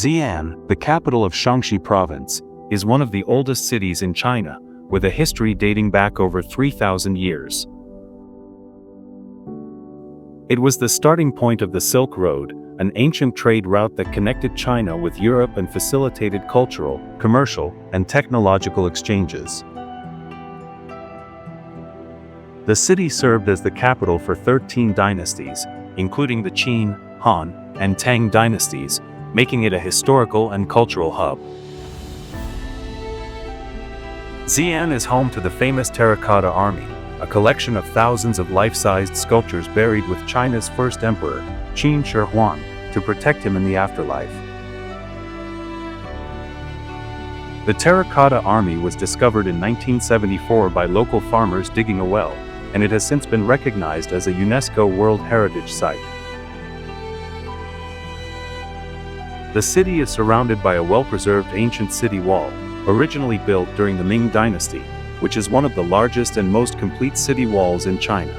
Xi'an, the capital of Shaanxi province, is one of the oldest cities in China, with a history dating back over 3,000 years. It was the starting point of the Silk Road, an ancient trade route that connected China with Europe and facilitated cultural, commercial, and technological exchanges. The city served as the capital for 13 dynasties, including the Qin, Han, and Tang dynasties, making it a historical and cultural hub. Xi'an is home to the famous Terracotta Army, a collection of thousands of life-sized sculptures buried with China's first emperor, Qin Shi Huang, to protect him in the afterlife. The Terracotta Army was discovered in 1974 by local farmers digging a well, and it has since been recognized as a UNESCO World Heritage Site. The city is surrounded by a well-preserved ancient city wall, originally built during the Ming Dynasty, which is one of the largest and most complete city walls in China.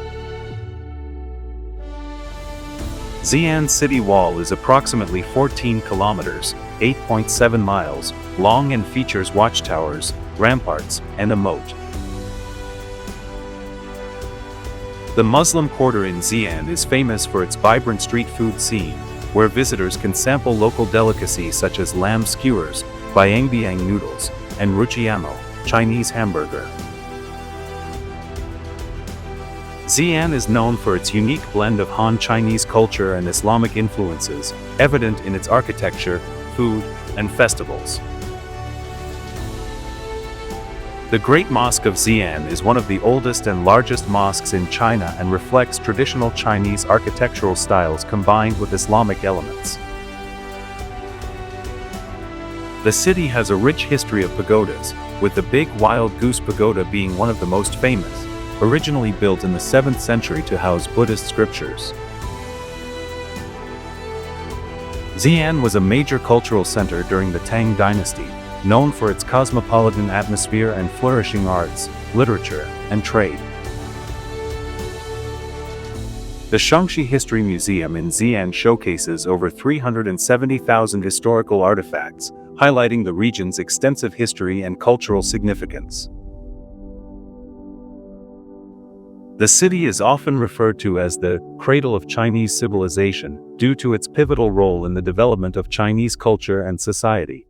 Xi'an City Wall is approximately 14 kilometers, 8.7 miles, long and features watchtowers, ramparts, and a moat. The Muslim Quarter in Xi'an is famous for its vibrant street food scene, where visitors can sample local delicacies such as lamb skewers, biangbiang noodles, and rujiamo, Chinese hamburger. Xi'an is known for its unique blend of Han Chinese culture and Islamic influences, evident in its architecture, food, and festivals. The Great Mosque of Xi'an is one of the oldest and largest mosques in China and reflects traditional Chinese architectural styles combined with Islamic elements. The city has a rich history of pagodas, with the Big Wild Goose Pagoda being one of the most famous, originally built in the 7th century to house Buddhist scriptures. Xi'an was a major cultural center during the Tang Dynasty, known for its cosmopolitan atmosphere and flourishing arts, literature, and trade. The Shaanxi History Museum in Xi'an showcases over 370,000 historical artifacts, highlighting the region's extensive history and cultural significance. The city is often referred to as the cradle of Chinese civilization due to its pivotal role in the development of Chinese culture and society.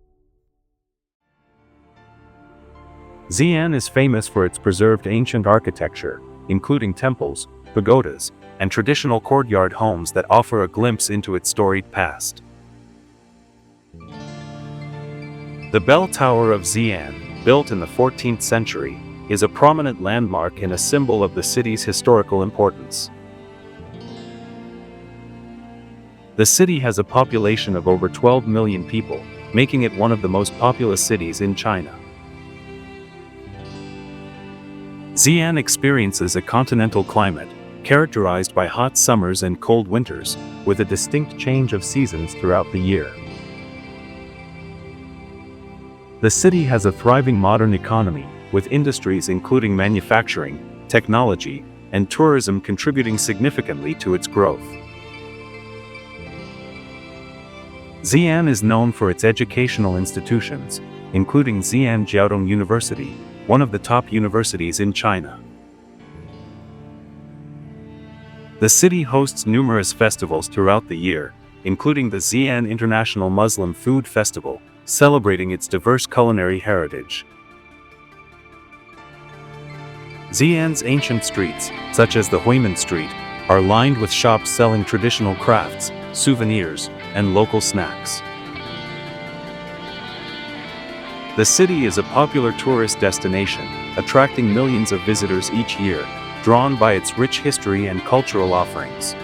Xi'an is famous for its preserved ancient architecture, including temples, pagodas, and traditional courtyard homes that offer a glimpse into its storied past. The Bell Tower of Xi'an, built in the 14th century, is a prominent landmark and a symbol of the city's historical importance. The city has a population of over 12 million people, making it one of the most populous cities in China. Xi'an experiences a continental climate, characterized by hot summers and cold winters, with a distinct change of seasons throughout the year. The city has a thriving modern economy, with industries including manufacturing, technology, and tourism contributing significantly to its growth. Xi'an is known for its educational institutions, including Xi'an Jiaotong University, one of the top universities in China. The city hosts numerous festivals throughout the year, including the Xi'an International Muslim Food Festival, celebrating its diverse culinary heritage. Xi'an's ancient streets, such as the Huimin Street, are lined with shops selling traditional crafts, souvenirs, and local snacks. The city is a popular tourist destination, attracting millions of visitors each year, drawn by its rich history and cultural offerings.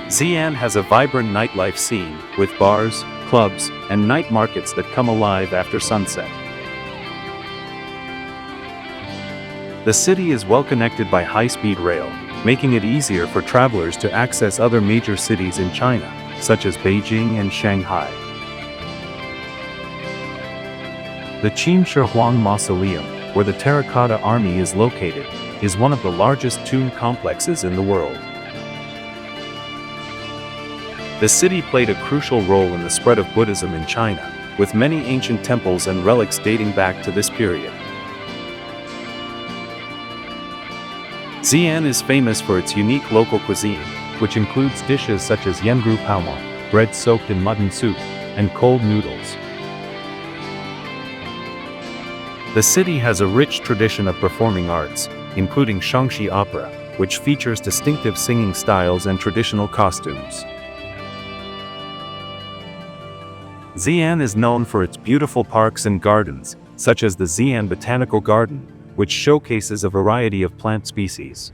Xi'an has a vibrant nightlife scene, with bars, clubs, and night markets that come alive after sunset. The city is well connected by high-speed rail, making it easier for travelers to access other major cities in China, such as Beijing and Shanghai. The Qin Shi Huang Mausoleum, where the Terracotta Army is located, is one of the largest tomb complexes in the world. The city played a crucial role in the spread of Buddhism in China, with many ancient temples and relics dating back to this period. Xi'an is famous for its unique local cuisine, which includes dishes such as yengru paoma, bread soaked in mutton soup, and cold noodles. The city has a rich tradition of performing arts, including Xiangxi opera, which features distinctive singing styles and traditional costumes. Xi'an is known for its beautiful parks and gardens, such as the Xi'an Botanical Garden, which showcases a variety of plant species.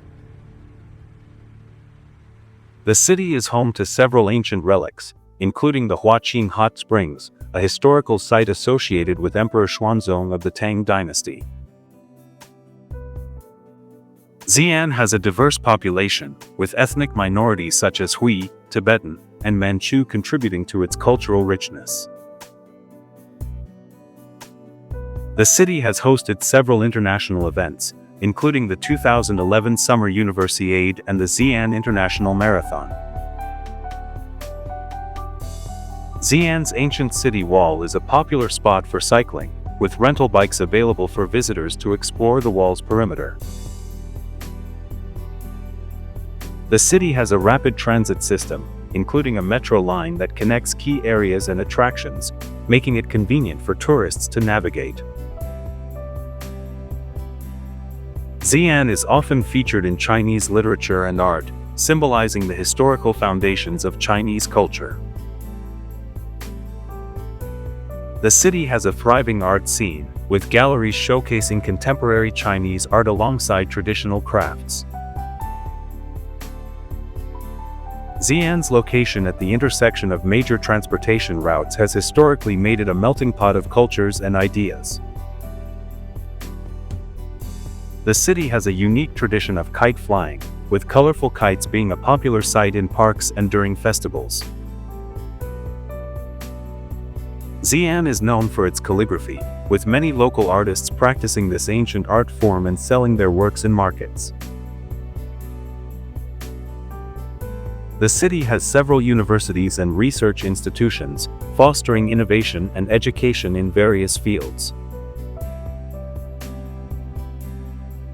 The city is home to several ancient relics, including the Huaqing Hot Springs, a historical site associated with Emperor Xuanzong of the Tang dynasty. Xi'an has a diverse population, with ethnic minorities such as Hui, Tibetan, and Manchu contributing to its cultural richness. The city has hosted several international events, including the 2011 Summer Universiade and the Xi'an International Marathon. Xi'an's ancient city wall is a popular spot for cycling, with rental bikes available for visitors to explore the wall's perimeter. The city has a rapid transit system, including a metro line that connects key areas and attractions, making it convenient for tourists to navigate. Xi'an is often featured in Chinese literature and art, symbolizing the historical foundations of Chinese culture. The city has a thriving art scene, with galleries showcasing contemporary Chinese art alongside traditional crafts. Xi'an's location at the intersection of major transportation routes has historically made it a melting pot of cultures and ideas. The city has a unique tradition of kite flying, with colorful kites being a popular sight in parks and during festivals. Xi'an is known for its calligraphy, with many local artists practicing this ancient art form and selling their works in markets. The city has several universities and research institutions, fostering innovation and education in various fields.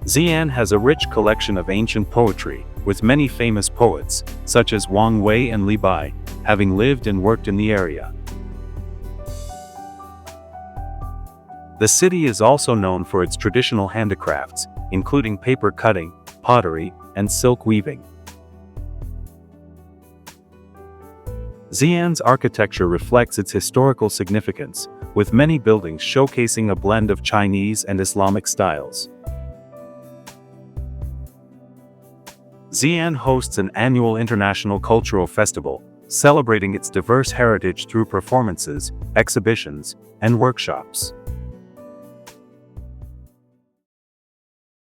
Xi'an has a rich collection of ancient poetry, with many famous poets, such as Wang Wei and Li Bai, having lived and worked in the area. The city is also known for its traditional handicrafts, including paper cutting, pottery, and silk weaving. Xi'an's architecture reflects its historical significance, with many buildings showcasing a blend of Chinese and Islamic styles. Xi'an hosts an annual international cultural festival, celebrating its diverse heritage through performances, exhibitions, and workshops.